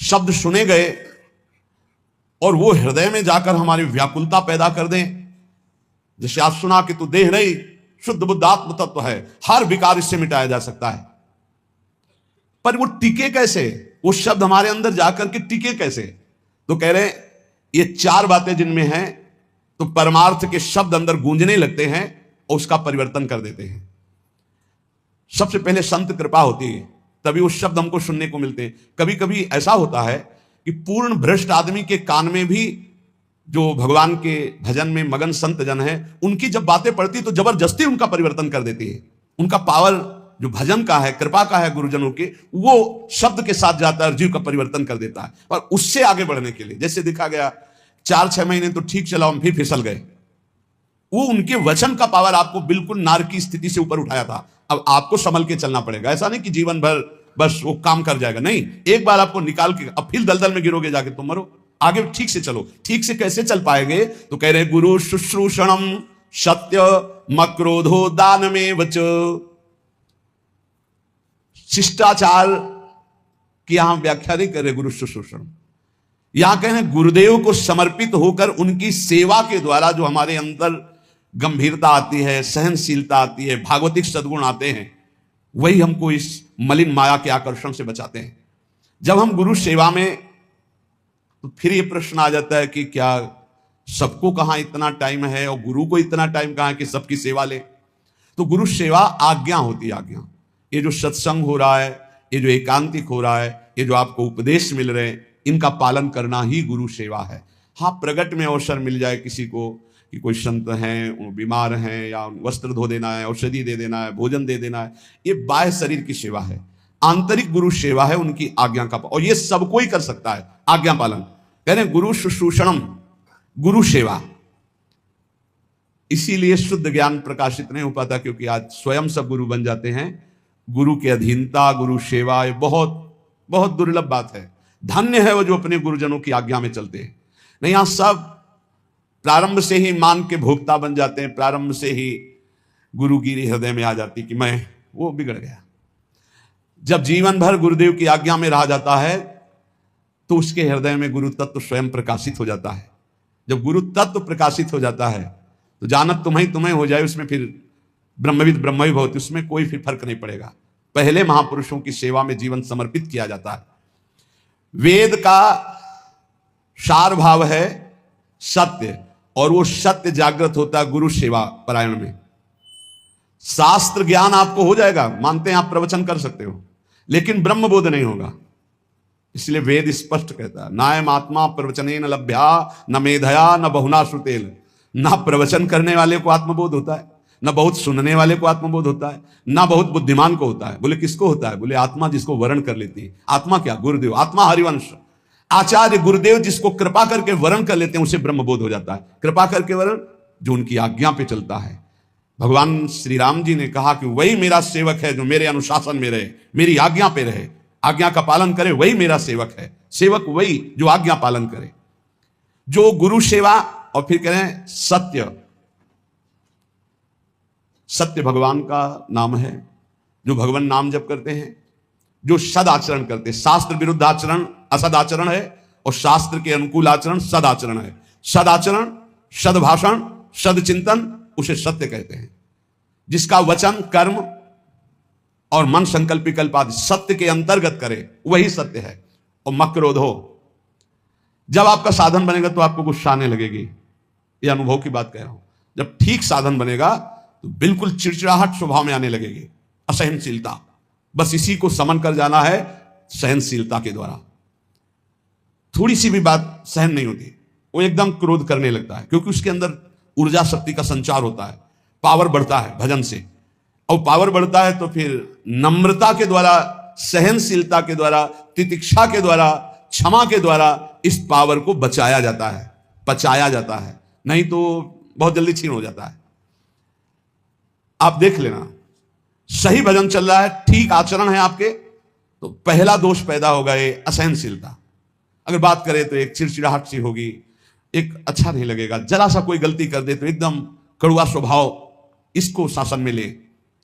शब्द सुने गए और वो हृदय में जाकर हमारी व्याकुलता पैदा कर दें। जैसे आज सुना कि तू देह नहीं, शुद्ध बुद्ध आत्म तत्व है, हर विकार इससे मिटाया जा सकता है। पर वो टिके कैसे? वो शब्द हमारे अंदर जाकर के टिके कैसे? तो कह रहे ये चार बातें जिनमें हैं, तो परमार्थ के शब्द अंदर गूंजने लगते हैं और उसका परिवर्तन कर देते हैं। सबसे पहले संत कृपा होती है, तभी वो शब्द हमको सुनने को मिलते हैं। कभी कभी ऐसा होता है कि पूर्ण भ्रष्ट आदमी के कान में भी जो भगवान के भजन में मगन संत जन है, उनकी जब बातें पड़ती तो जबरदस्ती उनका परिवर्तन कर देती है। उनका पावर जो भजन का है, कृपा का है गुरुजनों के, वो शब्द के साथ जाता है, जीव का परिवर्तन कर देता है। और उससे आगे बढ़ने के लिए, जैसे देखा गया 4-6 महीने तो ठीक चला, हम फिर फिसल गए। वो उनके वचन का पावर आपको बिल्कुल नार की स्थिति से ऊपर उठाया था। अब आपको संभल के चलना पड़ेगा। ऐसा नहीं कि जीवन भर बस वो काम कर जाएगा, नहीं, एक बार आपको निकाल के अब फिर दलदल में गिरोगे जाके तुम मरो। आगे ठीक से चलो। ठीक से कैसे चल पाएंगे? तो कह रहे गुरु शुश्रूषणम सत्य मक्रोधो दान में वच। शिष्टाचार की यहां व्याख्या नहीं कर रहे गुरु शुश्रूषण, यहां कह रहे गुरुदेव को समर्पित होकर उनकी सेवा के द्वारा जो हमारे अंदर गंभीरता आती है, सहनशीलता आती है, भागवतिक सद्गुण आते हैं, वही हमको इस मलिन माया के आकर्षण से बचाते हैं। जब हम गुरु सेवा में, तो फिर ये प्रश्न आ जाता है कि क्या सबको कहां इतना टाइम है और गुरु को इतना टाइम कहां है कि सबकी सेवा ले? तो गुरु सेवा आज्ञा होती है, आज्ञा। ये जो सत्संग हो रहा है, ये जो एकांतिक हो रहा है, ये जो आपको उपदेश मिल रहे हैं, इनका पालन करना ही गुरु सेवा है। हाँ, प्रगट में अवसर मिल जाए किसी को कि कोई संत हैं, बीमार हैं, या वस्त्र धो देना है, औषधि दे देना है, भोजन दे देना है, ये बाह्य शरीर की सेवा है। आंतरिक गुरु सेवा है उनकी आज्ञा का, और ये सब कोई कर सकता है, आज्ञा पालन। कह रहे गुरु शुश्रूषणम, गुरु सेवा। इसीलिए शुद्ध ज्ञान प्रकाशित नहीं हो पाता, क्योंकि आज स्वयं सब गुरु बन जाते हैं। गुरु की अधीनता, गुरु सेवा, ये बहुत बहुत दुर्लभ बात है। धन्य है वो जो अपने गुरुजनों की आज्ञा में चलते हैं। नहीं, यहां सब प्रारंभ से ही मान के भोक्ता बन जाते हैं, प्रारंभ से ही गुरुगिरी हृदय में आ जाती कि मैं, वो बिगड़ गया। जब जीवन भर गुरुदेव की आज्ञा में रहा जाता है, तो उसके हृदय में गुरु तत्व स्वयं प्रकाशित हो जाता है। जब गुरु तत्व प्रकाशित हो जाता है, तो जानत तुम्हें हो जाए, उसमें फिर ब्रह्मविद ब्रह्मवि भवति, उसमें कोई फिर फर्क नहीं पड़ेगा। पहले महापुरुषों की सेवा में जीवन समर्पित किया जाता है। वेद का सार भाव है सत्य, और वो सत्य जागृत होता है गुरु सेवा परायण में। शास्त्र ज्ञान आपको हो जाएगा, मानते हैं आप प्रवचन कर सकते हो, लेकिन ब्रह्म बोध नहीं होगा। इसलिए वेद स्पष्ट कहता है, नायम आत्मा प्रवचनेन लभ्या न मेधया न बहुना श्रुतेन। ना प्रवचन करने वाले को आत्मबोध होता है, ना बहुत सुनने वाले को आत्मबोध होता है, ना बहुत बुद्धिमान को होता है। बोले किसको होता है? बोले आत्मा जिसको वर्ण कर लेती है। आत्मा क्या? गुरुदेव। आत्मा हरिवंश, आचार्य गुरुदेव जिसको कृपा करके वर्ण कर लेते हैं, उसे ब्रह्मबोध हो जाता है। कृपा करके वर्ण जो उनकी आज्ञा पे चलता है। भगवान श्री राम जी ने कहा कि वही मेरा सेवक है जो मेरे अनुशासन में रहे, मेरी आज्ञा पे रहे, आज्ञा का पालन करे, वही मेरा सेवक है। सेवक वही जो आज्ञा पालन करे, जो गुरु सेवा। और फिर कह रहे हैं सत्य। सत्य भगवान का नाम है, जो भगवान नाम जप करते हैं, जो सद आचरण करते हैं। शास्त्र विरुद्ध आचरण असद आचरण है, और शास्त्र के अनुकूल आचरण सद आचरण है। सद आचरण, सद्भाषण, सदचिंतन, उसे सत्य कहते हैं। जिसका वचन, कर्म और मन संकल्प विकल्प आदि सत्य के अंतर्गत करे, वही सत्य है। और मक्रोधो, जब आपका साधन बनेगा तो आपको गुस्सा आने लगेगी। ये अनुभव की बात कह रहा हूं। जब ठीक साधन बनेगा तो बिल्कुल चिड़चिड़ाहट स्वभाव में आने लगेगी, असहनशीलता। बस इसी को समन कर जाना है सहनशीलता के द्वारा। थोड़ी सी भी बात सहन नहीं होती, वो एकदम क्रोध करने लगता है, क्योंकि उसके अंदर ऊर्जा शक्ति का संचार होता है, पावर बढ़ता है भजन से। और पावर बढ़ता है तो फिर नम्रता के द्वारा, सहनशीलता के द्वारा, तितिक्षा के द्वारा, क्षमा के द्वारा इस पावर को बचाया जाता है, पचाया जाता है। नहीं तो बहुत जल्दी छीन हो जाता है। आप देख लेना, सही भजन चल रहा है, ठीक आचरण है आपके, तो पहला दोष पैदा होगा ये असहनशीलता। अगर बात करें तो एक चिड़चिड़ाहट सी होगी, एक अच्छा नहीं लगेगा। जरा सा कोई गलती कर दे तो एकदम कड़वा स्वभाव, इसको शासन में ले।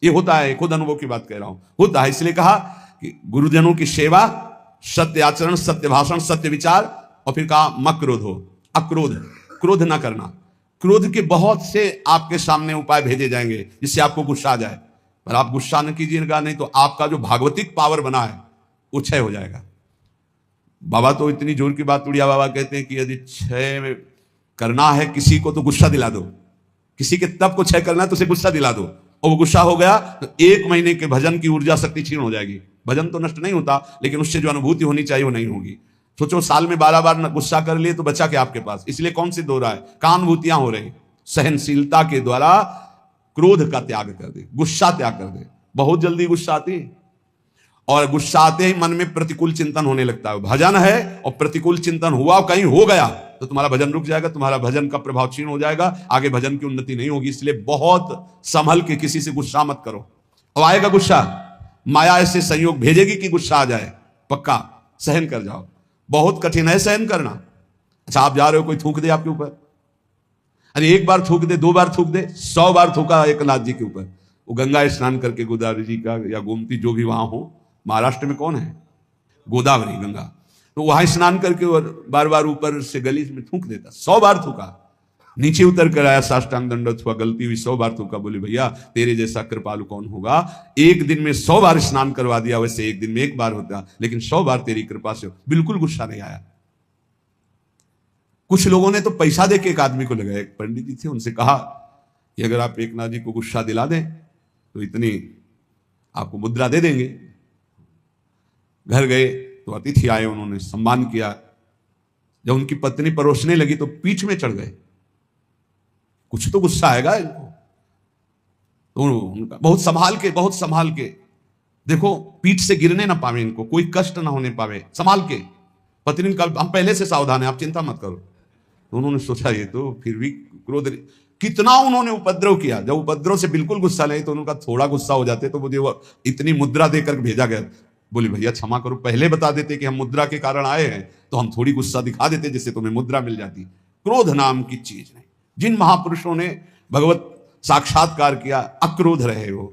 ये होता है, खुद अनुभव की बात कह रहा हूं, होता है। इसलिए कहा कि गुरुजनों की सेवा सत्य आचरण, सत्य भाषण, सत्य विचार, और फिर कहा मक्रोध हो, अक्रोध, क्रोध ना करना। क्रोध के बहुत से आपके सामने उपाय भेजे जाएंगे जिससे आपको गुस्सा आ जाए, पर आप गुस्सा न कीजिएगा, नहीं तो आपका जो भागवतिक पावर बना है वो क्षय हो जाएगा। बाबा तो इतनी जोर की बात, उड़िया बाबा कहते हैं कि यदि क्षय करना है किसी को तो गुस्सा दिला दो, किसी के तप को क्षय करना है तो उसे गुस्सा दिला दो, और वो गुस्सा हो गया तो 1 महीने के भजन की ऊर्जा शक्ति क्षीण हो जाएगी। भजन तो नष्ट नहीं होता, लेकिन उससे जो अनुभूति होनी चाहिए वो नहीं होगी। सोचो साल में 12 बार गुस्सा कर लिए तो बचा क्या आपके पास? इसलिए कौन सी दो रहा है, कहां अनुभूतियां हो रही? सहनशीलता के द्वारा क्रोध का त्याग कर दे, गुस्सा त्याग कर दे। बहुत जल्दी गुस्सा आती है, और गुस्सा आते ही मन में प्रतिकूल चिंतन होने लगता है। भजन है और प्रतिकूल चिंतन हुआ, कहीं हो गया तो तुम्हारा भजन रुक जाएगा, तुम्हारा भजन का प्रभाव क्षीण हो जाएगा, आगे भजन की उन्नति नहीं होगी। इसलिए बहुत संभल के किसी से गुस्सा मत करो। और आएगा गुस्सा, माया ऐसे संयोग भेजेगी कि गुस्सा आ जाए, पक्का सहन कर जाओ। बहुत कठिन है सहन करना। अच्छा, आप जा रहे हो, कोई थूक दे आपके ऊपर, अरे 1 बार थूक दे, 2 बार थूक दे, 100 बार थूका एकनाथ जी के ऊपर। वो गंगा स्नान करके, गोदावरी जी का या गोमती जो भी वहां हो, महाराष्ट्र में कौन है, गोदावरी गंगा, तो वहां स्नान करके और बार बार ऊपर से गली में थूक देता। 100 बार थूका, नीचे उतर कर आया, साष्टांग दंडवत हुआ, गलती हुई, 100 बार थूका। बोले भैया तेरे जैसा कृपालु कौन होगा, एक दिन में 100 बार स्नान करवा दिया, वैसे एक दिन में 1 बार होता, लेकिन 100 बार तेरी कृपा से। बिल्कुल गुस्सा नहीं आया। कुछ लोगों ने तो पैसा देके एक आदमी को लगाया, एक पंडित जी थे, उनसे कहा कि अगर आप एकनाथ जी को गुस्सा दिला दें तो इतनी आपको मुद्रा दे देंगे। घर गए तो अतिथि आए, उन्होंने सम्मान किया। जब उनकी पत्नी परोसने लगी तो पीठ में चढ़ गए, कुछ तो गुस्सा आएगा इनको। तो उनका बहुत संभाल के देखो, पीठ से गिरने ना पावे, इनको कोई कष्ट ना होने पावे, संभाल के। पत्नी का हम पहले से सावधान है, आप चिंता मत करो। तो उन्होंने सोचा ये तो फिर भी क्रोध, कितना उन्होंने उपद्रव किया। जब उपद्रव से बिल्कुल गुस्सा नहीं तो उनका थोड़ा गुस्सा हो जाते तो मुझे वो इतनी मुद्रा देकर भेजा गया। बोले भैया क्षमा करो, पहले बता देते कि हम मुद्रा के कारण आए हैं तो हम थोड़ी गुस्सा दिखा देते, जिससे तुम्हें मुद्रा मिल जाती। क्रोध नाम की चीज नहीं। जिन महापुरुषों ने भगवत साक्षात्कार किया, अक्रोध रहे हो,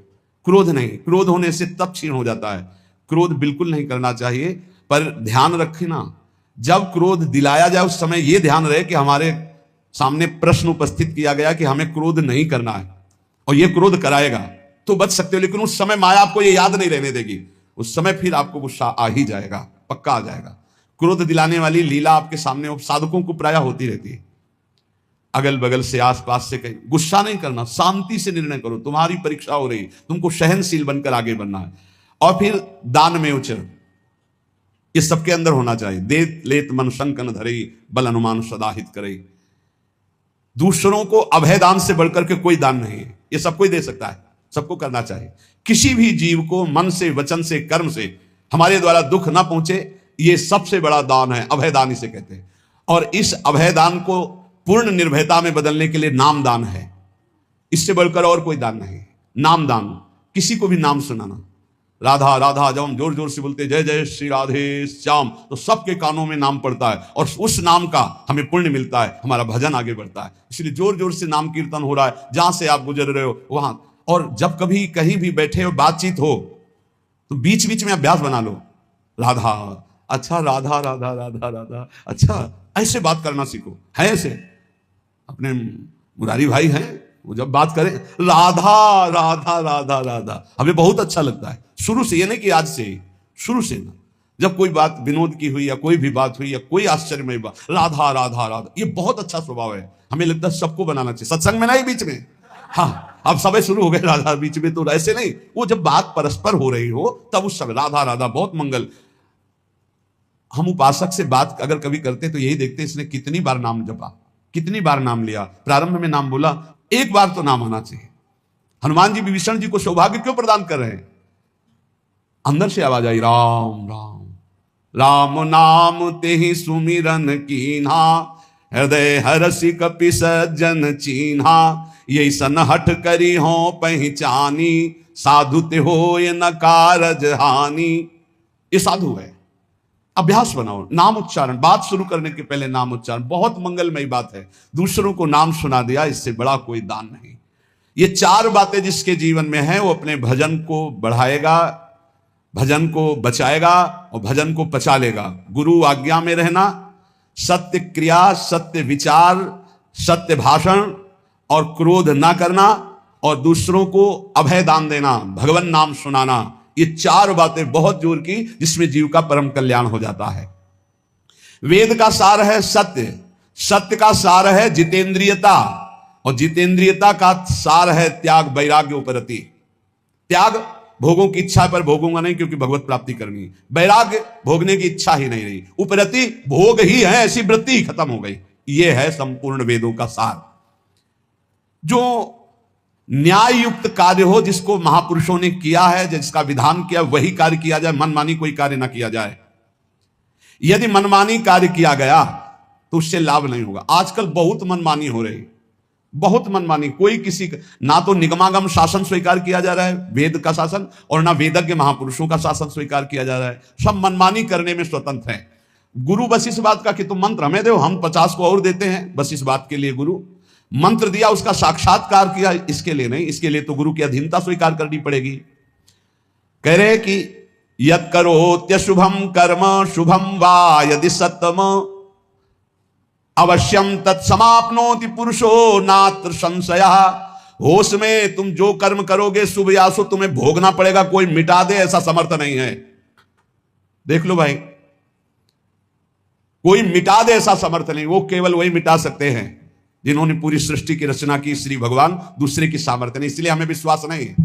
क्रोध नहीं। क्रोध होने से तप क्षीण हो जाता है, क्रोध बिल्कुल नहीं करना चाहिए। पर ध्यान रखना, जब क्रोध दिलाया जाए उस समय यह ध्यान रहे कि हमारे सामने प्रश्न उपस्थित किया गया कि हमें क्रोध नहीं करना है, और यह क्रोध कराएगा तो बच सकते हो। लेकिन उस समय माया आपको यह याद नहीं रहने देगी, उस समय फिर आपको गुस्सा आ ही जाएगा, पक्का आ जाएगा। क्रोध दिलाने वाली लीला आपके सामने साधकों को प्रायः होती रहती है। अगल बगल से, आसपास से कहीं गुस्सा नहीं करना, शांति से निर्णय करो। तुम्हारी परीक्षा हो रही, तुमको सहनशील बनकर आगे बढ़ना है। और फिर दान में उचर, ये सबके अंदर होना चाहिए। देत लेत मन संकन धरे, बल अनुमान सदा हित करे। दूसरों को अभय दान से बढ़कर के कोई दान नहीं है, ये सबको ही दे सकता है, सबको करना चाहिए। किसी भी जीव को मन से, वचन से, कर्म से हमारे द्वारा दुख ना पहुंचे, ये सबसे बड़ा दान है, अभय दान इसे कहते हैं। और इस अभय दान को पूर्ण निर्भयता में बदलने के लिए नाम दान है, इससे बढ़कर और कोई दान नहीं। नाम दान, किसी को भी नाम सुनाना। राधा राधा जब हम जोर जोर से बोलते जय जय श्री राधे श्याम, तो सबके कानों में नाम पड़ता है और उस नाम का हमें पुण्य मिलता है, हमारा भजन आगे बढ़ता है। इसलिए जोर जोर से नाम कीर्तन हो रहा है, जहां से आप गुजर रहे हो वहां। और जब कभी कहीं भी बैठे हो, बातचीत हो, तो बीच बीच में अभ्यास बना लो, राधा, अच्छा राधा राधा राधा राधा, अच्छा ऐसे बात करना सीखो। है ऐसे अपने मुरारी भाई हैं, वो जब बात करें राधा राधा राधा राधा, हमें बहुत अच्छा लगता है शुरू से, ये नहीं कि आज से, शुरू से ना। जब कोई बात विनोद की हुई या कोई भी बात हुई या कोई आश्चर्यमय बात, राधा राधा राधा, ये बहुत अच्छा स्वभाव है। हमें लगता है सबको बनाना चाहिए, सत्संग में नहीं, बीच में। हाँ, अब समय शुरू हो गए राधा बीच में, तो ऐसे नहीं, वो जब बात परस्पर हो रही हो तब उस समय राधा राधा, बहुत मंगल। हम उपासक से बात अगर कभी करते तो यही देखते इसने कितनी बार नाम जपा, कितनी बार नाम लिया। प्रारंभ में नाम बोला, एक बार तो नाम आना चाहिए। हनुमान जी विभीषण जी को सौभाग्य क्यों प्रदान कर रहे हैं? अंदर से आवाज आई, राम राम राम नाम ते ही सुमिरन कीन्हा, हृदय हरसि कपि सज्जन चीन्हा, यही सन हठ करी हो पहचानी, साधु ते हो ये न कारज हानि। ये साधु है। अभ्यास बनाओ, नाम उच्चारण, बात शुरू करने के पहले नाम उच्चारण, बहुत मंगलमयी बात है। दूसरों को नाम सुना दिया, इससे बड़ा कोई दान नहीं। ये 4 बातें जिसके जीवन में है वो अपने भजन को बढ़ाएगा, भजन को बचाएगा और भजन को पचा लेगा। गुरु आज्ञा में रहना, सत्य क्रिया, सत्य विचार, सत्य भाषण और क्रोध ना करना और दूसरों को अभय दान देना, भगवान नाम सुनाना, ये चार बातें बहुत जोर की, जिसमें जीव का परम कल्याण हो जाता है। वेद का सार है सत्य, सत्य का सार है जितेंद्रियता और जितेंद्रियता का सार है त्याग, वैराग्य, उपरति। त्याग भोगों की इच्छा पर भोगूंगा नहीं क्योंकि भगवत प्राप्ति करनी है। वैराग्य भोगने की इच्छा ही नहीं रही। उपरति भोग ही है, ऐसी वृत्ति ही खत्म हो गई। यह है संपूर्ण वेदों का सार। जो न्याय युक्त कार्य हो, जिसको महापुरुषों ने किया है, जिसका विधान किया, वही कार्य किया जाए, मनमानी कोई कार्य ना किया जाए। यदि मनमानी कार्य किया गया तो उससे लाभ नहीं होगा। आजकल बहुत मनमानी हो रही, बहुत मनमानी। कोई किसी ना तो निगमागम शासन स्वीकार किया जा रहा है, वेद का शासन, और ना वेदज्ञ महापुरुषों का शासन स्वीकार किया जा रहा है। सब मनमानी करने में स्वतंत्र है। गुरु बस इस बात का कि तुम मंत्र हमें दो, हम 50 को और देते हैं, बस इस बात के लिए गुरु मंत्र दिया, उसका साक्षात्कार किया, इसके लिए नहीं। इसके लिए तो गुरु की अधीनता स्वीकार करनी पड़ेगी। कह रहे कि यत् करोत्यशुभम कर्म शुभम वा यदि सत्यम अवश्यम तत्समाप्नोति पुरुषो नात्र संशय। होश में तुम जो कर्म करोगे शुभ या अशुभ तुम्हें भोगना पड़ेगा, कोई मिटा दे ऐसा समर्थ नहीं है। देख लो भाई, कोई मिटा दे ऐसा समर्थ नहीं। वो केवल वही मिटा सकते हैं जिन्होंने पूरी सृष्टि की रचना की, श्री भगवान। दूसरे की सामर्थ्य नहीं, इसलिए हमें विश्वास नहीं है।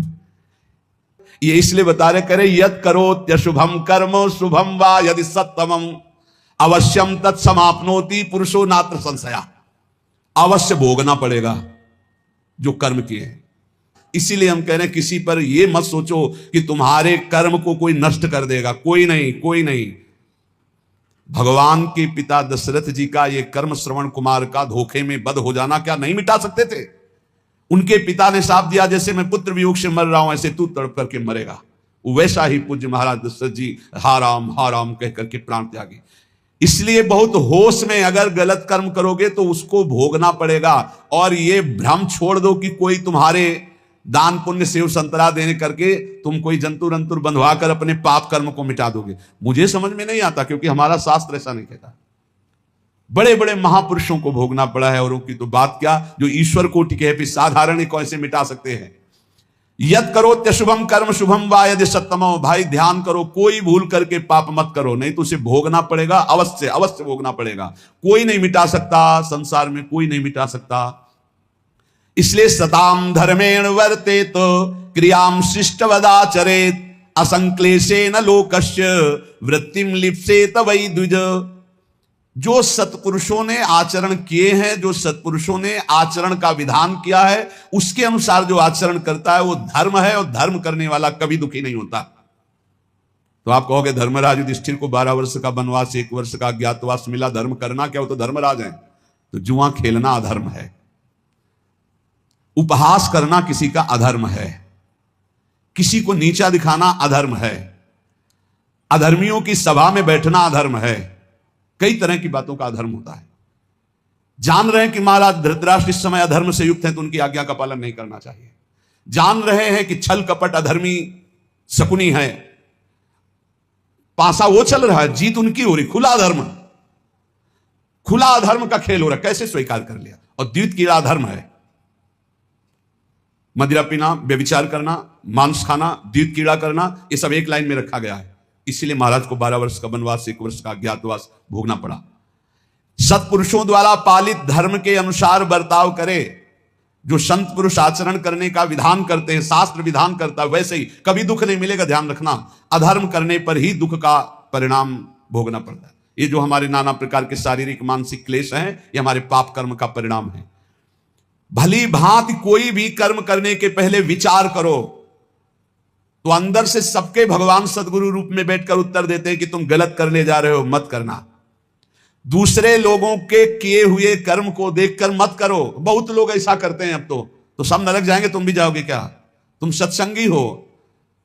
ये इसलिए बता रहे, करे यत् करोत्यशुभम कर्म शुभम वा यदि सत्तमम अवश्यम तत्समाप्नोति पुरुषो नात्र संशया। अवश्य भोगना पड़ेगा जो कर्म किए। इसीलिए हम कह रहे हैं, किसी पर यह मत सोचो कि तुम्हारे कर्म को कोई नष्ट कर देगा। कोई नहीं, कोई नहीं। भगवान के पिता दशरथ जी का ये कर्म श्रवण कुमार का धोखे में बध हो जाना क्या नहीं मिटा सकते थे? उनके पिता ने साफ दिया, जैसे मैं पुत्र वियोग से मर रहा हूं ऐसे तू तड़प करके मरेगा। वैसा ही पूज्य महाराज दशरथ जी हा राम कह करके प्राण त्यागी। इसलिए बहुत होश में अगर गलत कर्म करोगे तो उसको भोगना पड़ेगा। और ये भ्रम छोड़ दो कि कोई तुम्हारे दान पुण्य सेव संतरा देने करके तुम कोई जंतु रंतुर बंधवा कर अपने पाप कर्म को मिटा दोगे। मुझे समझ में नहीं आता, क्योंकि हमारा शास्त्र ऐसा नहीं कहता। बड़े बड़े महापुरुषों को भोगना पड़ा है, और उनकी तो बात क्या, जो ईश्वर कोटि के है, साधारण कैसे मिटा सकते हैं। यत् करोत्यशुभम कर्म शुभम वा यदि सत्तमो। भाई ध्यान करो, कोई भूल करके पाप मत करो, नहीं तो उसे भोगना पड़ेगा। अवश्य अवश्य भोगना पड़ेगा। कोई नहीं मिटा सकता, संसार में कोई नहीं मिटा सकता। इसलिए सताम धर्मेण वर्तेत क्रियाम शिष्टवदाचरेत असंक्लेशेन लोकस्य वृत्तिम लिप्सेत वै द्विज। जो सत्पुरुषों ने आचरण किए हैं, जो सत्पुरुषों ने आचरण का विधान किया है, उसके अनुसार जो आचरण करता है वो धर्म है। और धर्म करने वाला कभी दुखी नहीं होता। तो आप कहोगे धर्मराज युधिष्ठिर को 12 वर्ष का वनवास, 1 वर्ष का अज्ञातवास मिला, धर्म करना क्या, वो तो धर्मराज है। तो जुआ खेलना अधर्म है, उपहास करना किसी का अधर्म है, किसी को नीचा दिखाना अधर्म है, अधर्मियों की सभा में बैठना अधर्म है। कई तरह की बातों का अधर्म होता है। जान रहे हैं कि महाराज धृतराष्ट्र इस समय अधर्म से युक्त हैं, तो उनकी आज्ञा का पालन नहीं करना चाहिए। जान रहे हैं कि छल कपट अधर्मी शकुनी है, पासा वो चल रहा है, जीत उनकी हो रही, खुला अधर्म, खुला अधर्म का खेल हो रहा है, कैसे स्वीकार कर लिया। और द्वित कीड़ा अधर्म है। मदिरा पीना, व्यभिचार करना, मांस खाना, द्वित कीड़ा करना, ये सब एक लाइन में रखा गया है। इसीलिए महाराज को 12 वर्ष का वनवास, 1 वर्ष का अज्ञातवास भोगना पड़ा। सत्पुरुषों द्वारा पालित धर्म के अनुसार बर्ताव करे। जो संत पुरुष आचरण करने का विधान करते हैं, शास्त्र विधान करता है, वैसे ही कभी दुख नहीं मिलेगा। ध्यान रखना, अधर्म करने पर ही दुख का परिणाम भोगना पड़ता है। ये जो हमारे नाना प्रकार के शारीरिक मानसिक क्लेश हैं, ये हमारे पाप कर्म का परिणाम है। भली भांति कोई भी कर्म करने के पहले विचार करो, तो अंदर से सबके भगवान सदगुरु रूप में बैठकर उत्तर देते हैं कि तुम गलत करने जा रहे हो, मत करना। दूसरे लोगों के किए हुए कर्म को देखकर मत करो। बहुत लोग ऐसा करते हैं। अब तो सब नरक जाएंगे, तुम भी जाओगे क्या? तुम सत्संगी हो,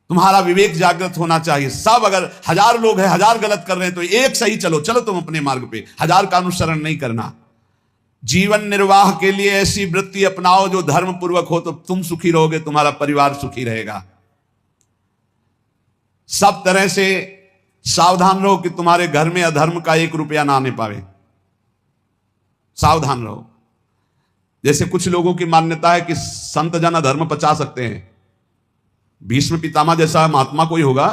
तुम्हारा विवेक जागृत होना चाहिए। सब अगर 1000 लोग हैं, 1000 गलत कर रहे हैं, तो एक सही चलो तुम अपने मार्ग पे, 1000 का अनुसरण नहीं करना। जीवन निर्वाह के लिए ऐसी वृत्ति अपनाओ जो धर्म पूर्वक हो, तो तुम सुखी रहोगे, तुम्हारा परिवार सुखी रहेगा। सब तरह से सावधान रहो कि तुम्हारे घर में अधर्म का 1 रुपया ना आने पावे। सावधान रहो। जैसे कुछ लोगों की मान्यता है कि संत जन अधर्म पचा सकते हैं। भीष्म पितामह जैसा महात्मा कोई होगा,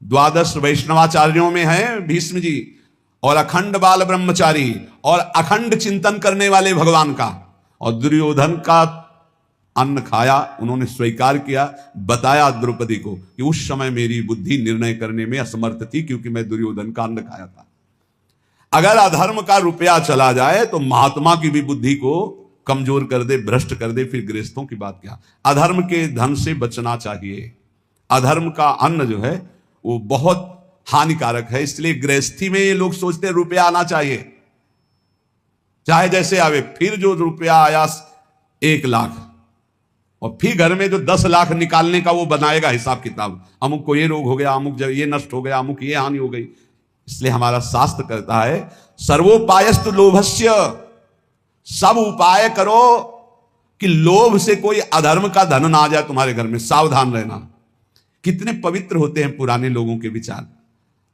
12 वैष्णवाचार्यों में है भीष्म जी, और अखंड बाल ब्रह्मचारी और अखंड चिंतन करने वाले भगवान का। और दुर्योधन का अन्न खाया, उन्होंने स्वीकार किया, बताया द्रौपदी को कि उस समय मेरी बुद्धि निर्णय करने में असमर्थ थी क्योंकि मैं दुर्योधन का अन्न खाया था। अगर अधर्म का रुपया चला जाए तो महात्मा की भी बुद्धि को कमजोर कर दे, भ्रष्ट कर दे, फिर गृहस्थों की बात क्या। अधर्म के धन से बचना चाहिए। अधर्म का अन्न जो है वो बहुत हानिकारक है। इसलिए गृहस्थी में ये लोग सोचते हैं रुपया आना चाहिए, चाहे जैसे आवे। फिर जो रुपया आया 1 लाख, और फिर घर में जो 10 लाख निकालने का वो बनाएगा हिसाब किताब। अमुक को ये रोग हो गया, अमुक जब ये नष्ट हो गया, अमुक ये हानि हो गई। इसलिए हमारा शास्त्र कहता है सर्वोपायस्तु लोभस्य, सब उपाय करो कि लोभ से कोई अधर्म का धन ना आ जाए तुम्हारे घर में। सावधान रहना। कितने पवित्र होते हैं पुराने लोगों के विचार।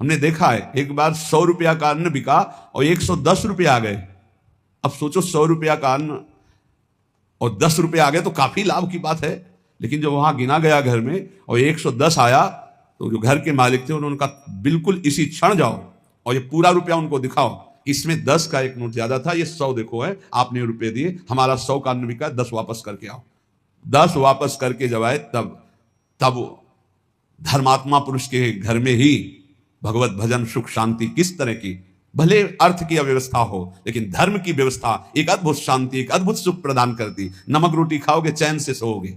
हमने देखा है एक बार 100 रुपया का अन्न बिका और 110 रुपये आ गए। अब सोचो 100 रुपया का अन्न और 10 रुपये आ गए तो काफी लाभ की बात है। लेकिन जब वहां गिना गया घर में और 110 आया तो जो घर के मालिक थे उन्होंने कहा बिल्कुल इसी क्षण जाओ और ये पूरा रुपया उनको दिखाओ, इसमें 10 का 1 नोट ज्यादा था, ये 100 देखो है, आपने रुपये दिए, हमारा 100 का अन्न बिका, 10 वापस करके आओ। 10 वापस करके जब आए तब धर्मात्मा पुरुष के घर में ही भगवत भजन सुख शांति किस तरह की, भले अर्थ की अव्यवस्था हो लेकिन धर्म की व्यवस्था एक अद्भुत शांति, एक अद्भुत सुख प्रदान करती। नमक रोटी खाओगे चैन से सोओगे।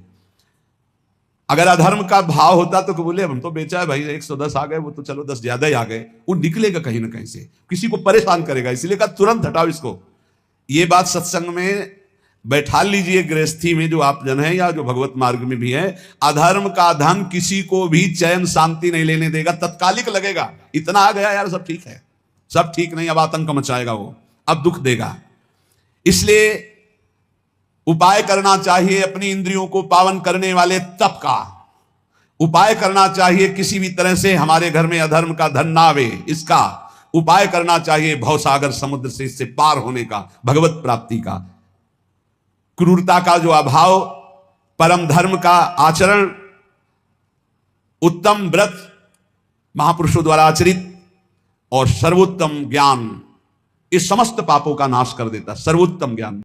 अगर अधर्म का भाव होता तो बोले हम तो बेचा है भाई, 110 आ गए, वो तो चलो 10 ज्यादा ही आ गए, वो निकलेगा कहीं ना कहीं से, किसी को परेशान करेगा। इसलिए कहा तुरंत हटाओ इसको। ये बात सत्संग में बैठा लीजिए, गृहस्थी में जो आप जन है या जो भगवत मार्ग में भी है। अधर्म का धन किसी को भी चैन शांति नहीं लेने देगा, तत्कालिक लगेगा। इतना आ गया यार सब ठीक है, सब ठीक नहीं, अब आतंक मचाएगा वो, अब दुख देगा। इसलिए उपाय करना चाहिए अपनी इंद्रियों को पावन करने वाले तप का। उपाय करना चाहिए किसी भी तरह से हमारे घर में अधर्म का धन ना आवे, इसका उपाय करना चाहिए। भवसागर समुद्र से इससे पार होने का, भगवत प्राप्ति का, क्रूरता का जो अभाव, परम धर्म का आचरण, उत्तम व्रत महापुरुषों द्वारा आचरित और सर्वोत्तम ज्ञान, इस समस्त पापों का नाश कर देता। सर्वोत्तम ज्ञान।